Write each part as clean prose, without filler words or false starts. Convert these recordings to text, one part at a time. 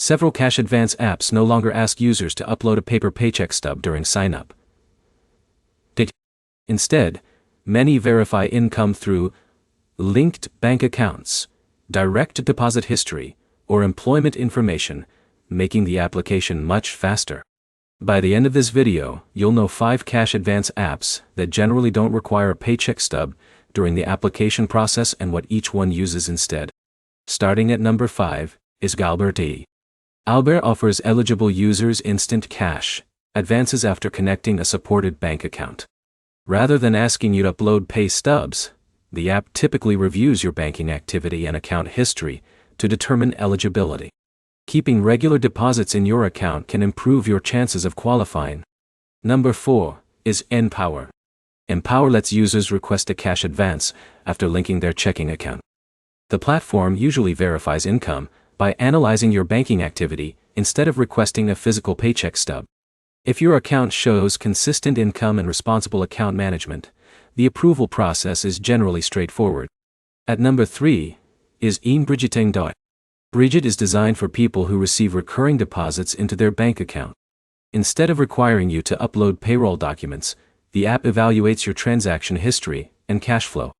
Several cash advance apps no longer ask users to upload a paper paycheck stub during sign-up. Instead, many verify income through linked bank accounts, direct deposit history, or employment information, making the application much faster. By the end of this video, you'll know 5 cash advance apps that generally don't require a paycheck stub during the application process and what each one uses instead. Starting at number 5 is Albert. Albert offers eligible users instant cash advances after connecting a supported bank account. Rather than asking you to upload pay stubs, the app typically reviews your banking activity and account history to determine eligibility. Keeping regular deposits in your account can improve your chances of qualifying. Number 4 is Empower. Empower lets users request a cash advance after linking their checking account. The platform usually verifies income by analyzing your banking activity instead of requesting a physical paycheck stub. If your account shows consistent income and responsible account management, the approval process is generally straightforward. At number 3 is Bridget. Bridget is designed for people who receive recurring deposits into their bank account. Instead of requiring you to upload payroll documents, the app evaluates your transaction history and cash flow.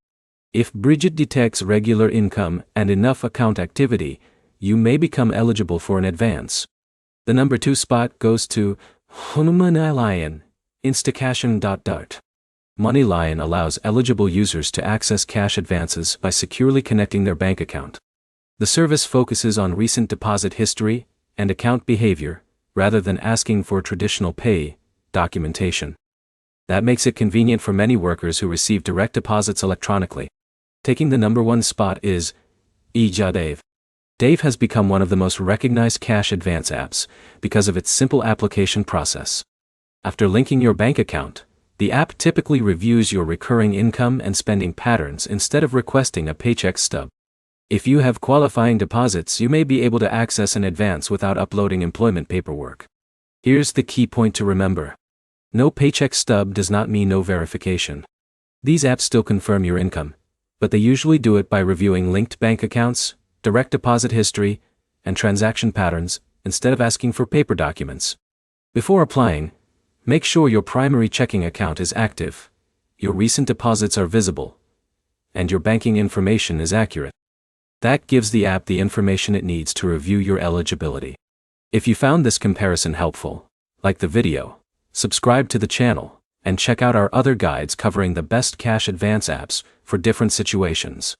If Bridget detects regular income and enough account activity, you may become eligible for an advance. The number 2 spot goes to Moneylion. Instacash. Moneylion allows eligible users to access cash advances by securely connecting their bank account. The service focuses on recent deposit history and account behavior rather than asking for traditional pay documentation. That makes it convenient for many workers who receive direct deposits electronically. Taking the number 1 spot is Dave. Dave has become one of the most recognized cash advance apps because of its simple application process. After linking your bank account, the app typically reviews your recurring income and spending patterns instead of requesting a paycheck stub. If you have qualifying deposits, you may be able to access an advance without uploading employment paperwork. Here's the key point to remember. No paycheck stub does not mean no verification. These apps still confirm your income, but they usually do it by reviewing linked bank accounts, direct deposit history, and transaction patterns instead of asking for paper documents. Before applying, make sure your primary checking account is active, your recent deposits are visible, and your banking information is accurate. That gives the app the information it needs to review your eligibility. If you found this comparison helpful, like the video, subscribe to the channel, and check out our other guides covering the best cash advance apps for different situations.